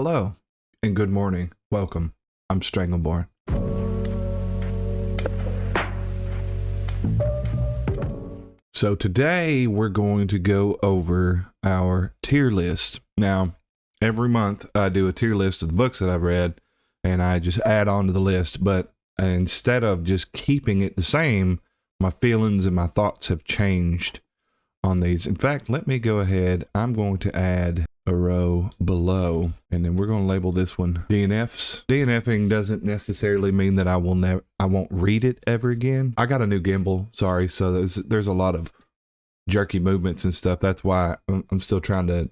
Hello and good morning. Welcome. I'm Strangleborn. So today we're going to go over our tier list. Now, every month I do a tier list of the books that I've read and I just add on to the list. But instead of just keeping it the same, my feelings and my thoughts have changed on these. In fact, let me go ahead. I'm going to add a row below, and then we're going to label this one DNFs. DNFing doesn't necessarily mean that I won't read it ever again. I got a new gimbal, sorry, so there's a lot of jerky movements and stuff. That's why I'm still trying to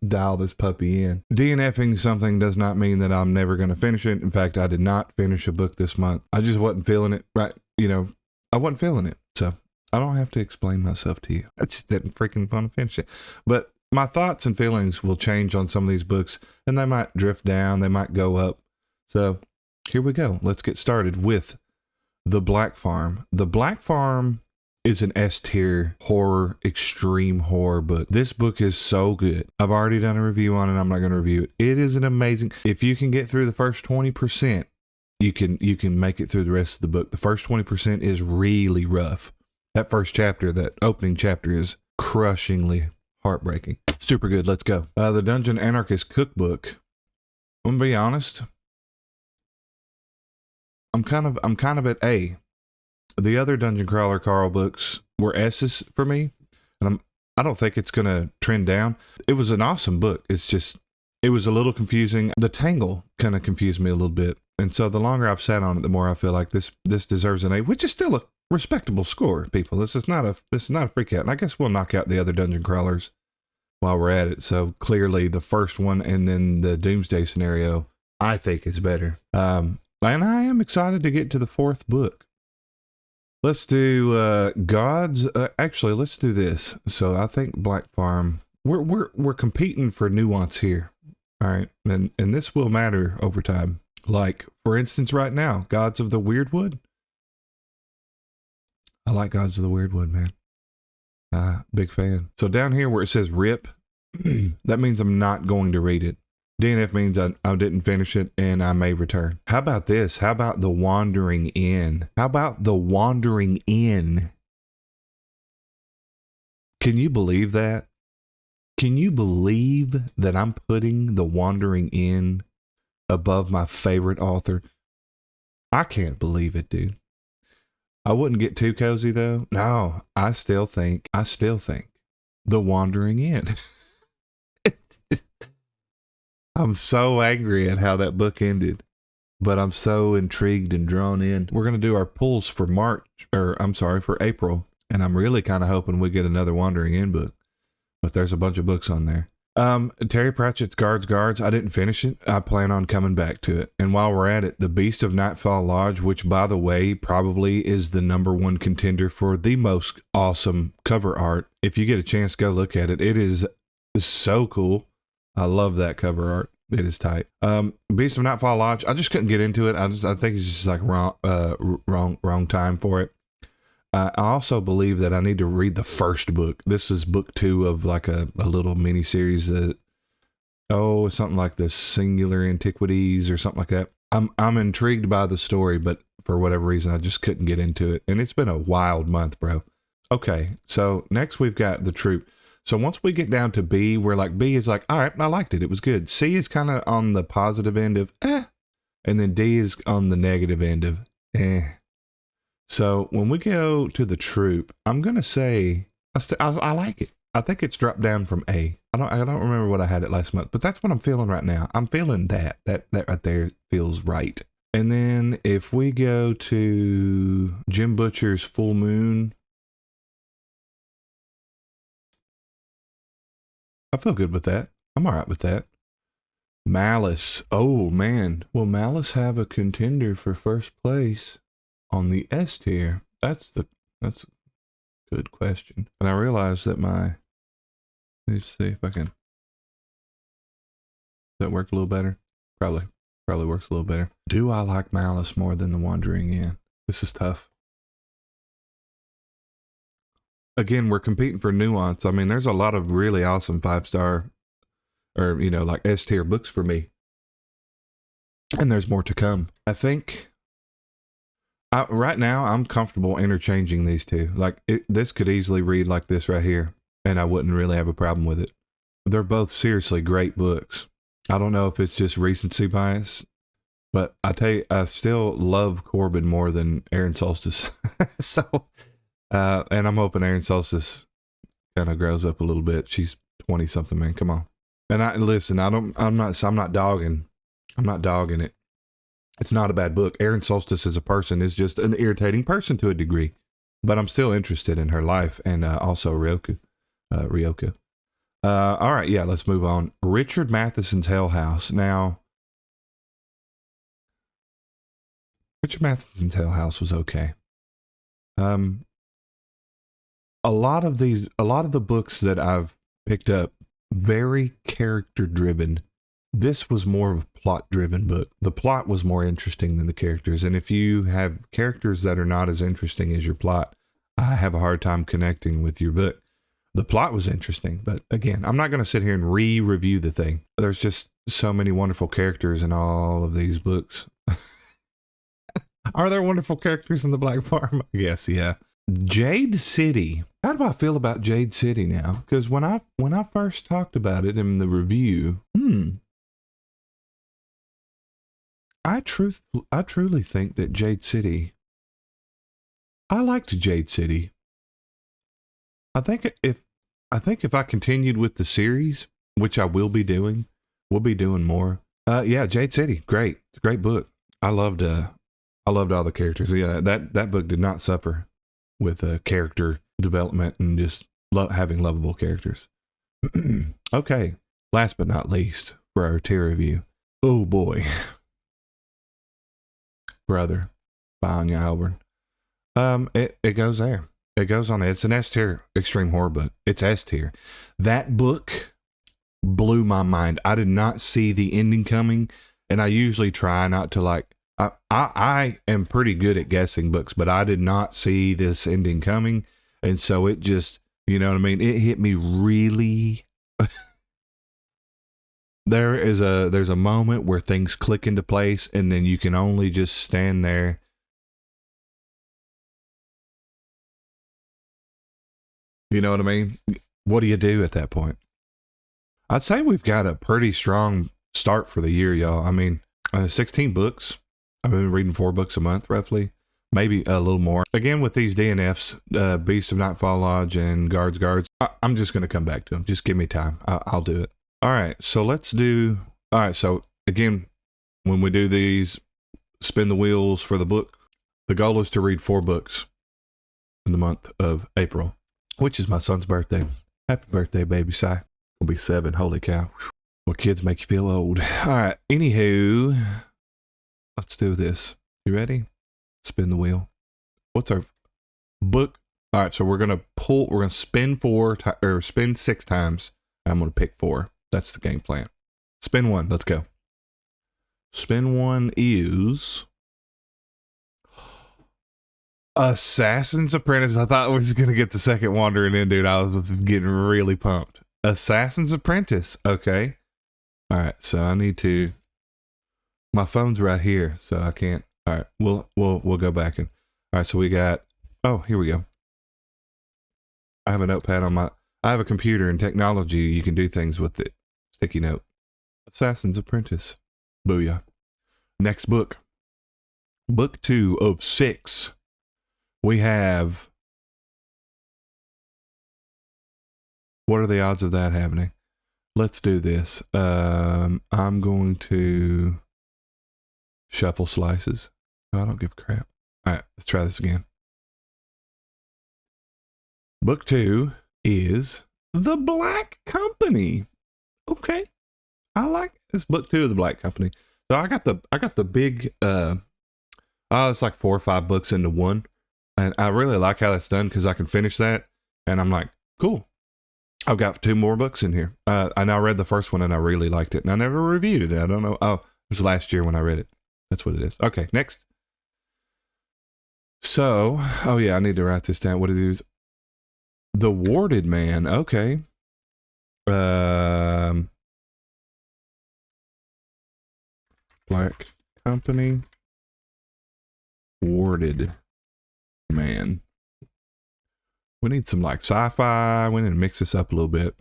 dial this puppy in. DNFing something does not mean that I'm never going to finish it. In fact, I did not finish a book this month. I just wasn't feeling it, right? I wasn't feeling it, so I don't have to explain myself to you. I just didn't freaking want to finish it. But my thoughts and feelings will change on some of these books, and they might drift down, they might go up. So here we go. Let's get started with The Black Farm. The Black Farm is an S-tier horror, extreme horror book. This book is so good. I've already done a review on it. I'm not going to review it. It is an amazing. If you can get through the first 20%, you can make it through the rest of the book. The first 20% is really rough. That first chapter, that opening chapter, is crushingly heartbreaking. Super good. Let's go. The Dungeon Anarchist Cookbook. I'm gonna be honest. I'm kind of at A. The other Dungeon Crawler Carl books were S's for me, and I don't think it's gonna trend down. It was an awesome book. It's just it was a little confusing. The tangle kind of confused me a little bit, and so the longer I've sat on it, the more I feel like this deserves an A, which is still a respectable score, people. This is not a freak out. And I guess we'll knock out the other Dungeon Crawlers while we're at it. So clearly the first one and then the Doomsday Scenario, I think, is better. And I am excited to get to the fourth book. Let's do Gods. Actually, let's do this. So I think Black Farm. We're competing for nuance here. All right, and this will matter over time. Like, for instance, right now, Gods of the Weirdwood. I like Gods of the Weirdwood, man. Big fan. So down here where it says RIP, that means I'm not going to read it. DNF means I didn't finish it and I may return. How about this? How about The Wandering Inn? How about The Wandering Inn? Can you believe that? Can you believe that I'm putting The Wandering Inn above my favorite author? I can't believe it, dude. I wouldn't get too cozy though. No, I still think The Wandering Inn. I'm so angry at how that book ended, but I'm so intrigued and drawn in. We're going to do our pulls for for April. And I'm really kind of hoping we get another Wandering Inn book, but there's a bunch of books on there. Terry Pratchett's Guards. I didn't finish it. I plan on coming back to it. And while we're at it, The Beast of Nightfall Lodge, which by the way, probably is the #1 contender for the most awesome cover art. If you get a chance, go look at it. It is so cool. I love that cover art. It is tight. Beast of Nightfall Lodge, I just couldn't get into it. I think it's just like wrong time for it. I also believe that I need to read the first book. This is book 2 of like a little mini series that, something like the Singular Antiquities or something like that. I'm intrigued by the story, but for whatever reason, I just couldn't get into it. And it's been a wild month, bro. Okay, so next we've got The Troop. So once we get down to B, we're like, B is like, all right, I liked it. It was good. C is kind of on the positive end of And then D is on the negative end of So when we go to The Troop, I'm going to say I like it. I think it's dropped down from A. I don't remember what I had it last month, but that's what I'm feeling right now. I'm feeling that right there feels right. And then if we go to Jim Butcher's Full Moon, I feel good with that. I'm all right with that. Malice. Oh man, will Malice have a contender for first place on the S tier? That's a good question. And I realize that let's see if I can. Does that work a little better? Probably works a little better. Do I like Malice more than The Wandering Inn? This is tough. Again, we're competing for nuance. I mean, there's a lot of really awesome 5-star or, you know, like S tier books for me. And there's more to come. I think right now I'm comfortable interchanging these two. Like this could easily read like this right here, and I wouldn't really have a problem with it. They're both seriously great books. I don't know if it's just recency bias, but I tell you, I still love Corbin more than Aaron Solstice. So, and I'm hoping Aaron Solstice kind of grows up a little bit. She's 20 something, man. Come on. And I'm not dogging it. It's not a bad book. Aaron Solstice as a person is just an irritating person to a degree, but I'm still interested in her life, and also Ryoka. All right, yeah, let's move on. Richard Matheson's Hell House. Now, Richard Matheson's Hell House was okay. A lot of the books that I've picked up, very character driven. This was more of a plot driven book. The plot was more interesting than the characters. And if you have characters that are not as interesting as your plot, I have a hard time connecting with your book. The plot was interesting, but again, I'm not going to sit here and review the thing. There's just so many wonderful characters in all of these books. Are there wonderful characters in the Black Farm? Yes, yeah. Jade City. How do I feel about Jade City now? Because when I first talked about it in the review, I truly think that Jade City. I liked Jade City. I think if I continued with the series, which I will be doing, we'll be doing more. Yeah, Jade City, great. It's a great book. I loved all the characters. Yeah, that book did not suffer with character development and just having lovable characters. Okay, last but not least for our tier review. Oh boy, Brother by Anya Alburn. It goes there. It goes on. It's an S tier extreme horror book. It's S tier. That book blew my mind. I did not see the ending coming, and I usually try not to like. I am pretty good at guessing books, but I did not see this ending coming, and so it just, you know what I mean. It hit me really. There's a moment where things click into place, and then you can only just stand there. You know what I mean? What do you do at that point? I'd say we've got a pretty strong start for the year, y'all. I mean, 16 books. I've been reading 4 books a month, roughly. Maybe a little more. Again, with these DNFs, Beast of Nightfall Lodge and Guards. I'm just going to come back to them. Just give me time. I'll do it. All right, so let's do... All right, so again, when we do these, spin the wheels for the book, the goal is to read 4 books in the month of April, which is my son's birthday. Happy birthday, baby Si. Will be 7. Holy cow. Well, kids make you feel old. All right, anywho, let's do this. You ready? Spin the wheel. What's our book? All right, so we're going to spin 6 times. I'm going to pick 4. That's the game plan. Spin 1. Let's go. Spin 1 is Assassin's Apprentice. I thought we was going to get the second Wandering In, dude. I was getting really pumped. Assassin's Apprentice. Okay. All right. So I need to, my phone's right here, so I can't. All right. We'll go back and, all right. So we got, oh, here we go. I have a notepad I have a computer and technology. You can do things with it. Sticky note. Assassin's Apprentice. Booyah. Next book. Book 2 of 6. We have... What are the odds of that happening? Let's do this. I'm going to shuffle slices. I don't give a crap. All right, let's try this again. Book 2 is The Black Company. Okay. I like this. Book 2 of The Black Company. So I got the big it's like 4 or 5 books into one. And I really like how that's done because I can finish that. And I'm like, cool. I've got 2 more books in here. I now read the first one and I really liked it. And I never reviewed it. I don't know. Oh, it was last year when I read it. That's what it is. Okay, next. So, oh yeah, I need to write this down. What it is? The Warded Man. Okay. Black Company. Warded Man. We need some like sci-fi. We need to mix this up a little bit.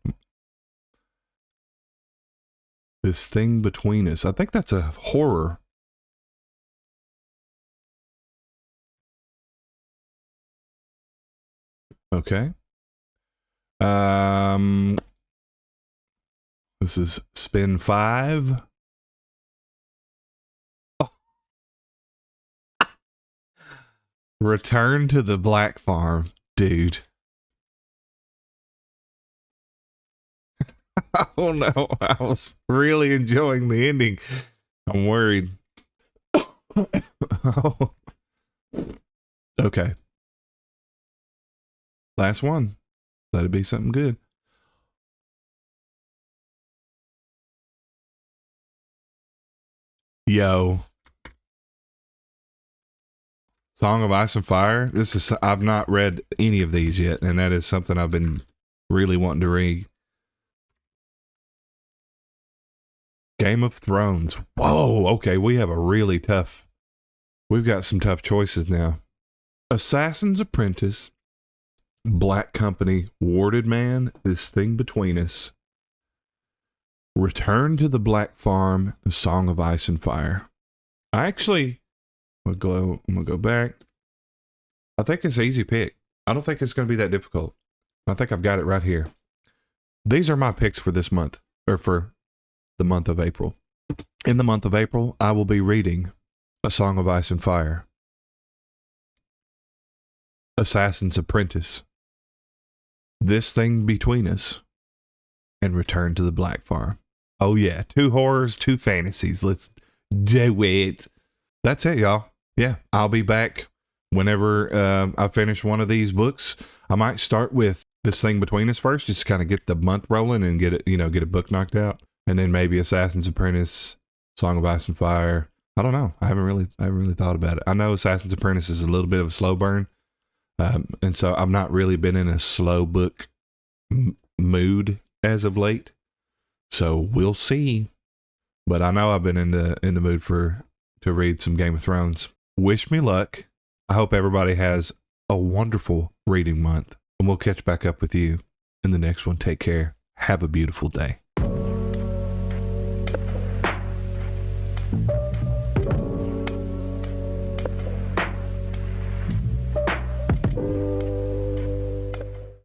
This Thing Between Us. I think that's a horror. Okay. This is spin 5. Oh. Return to the Black Farm, dude. Oh no, I was really enjoying the ending. I'm worried. Oh. Okay. Last one. Let it be something good. Yo. Song of Ice and Fire. I've not read any of these yet, and that is something I've been really wanting to read. Game of Thrones. Whoa, okay, we've got some tough choices now. Assassin's Apprentice, Black Company, Warded Man, This Thing Between Us, Return to the Black Farm, The Song of Ice and Fire. I'm gonna go back. I think it's an easy pick. I don't think it's gonna be that difficult. I think I've got it right here. These are my picks for this month, or for the month of April. In the month of April, I will be reading A Song of Ice and Fire, Assassin's Apprentice, This Thing Between Us, and Return to the Black Farm. Oh yeah, 2 horrors, 2 fantasies. Let's do it. That's it, y'all. Yeah, I'll be back whenever I finish one of these books. I might start with This Thing Between Us first, just to kind of get the month rolling and get a book knocked out. And then maybe Assassin's Apprentice, Song of Ice and Fire. I don't know. I haven't really thought about it. I know Assassin's Apprentice is a little bit of a slow burn. And so I've not really been in a slow book mood as of late. So we'll see. But I know I've been in the mood to read some Game of Thrones. Wish me luck. I hope everybody has a wonderful reading month. And we'll catch back up with you in the next one. Take care. Have a beautiful day.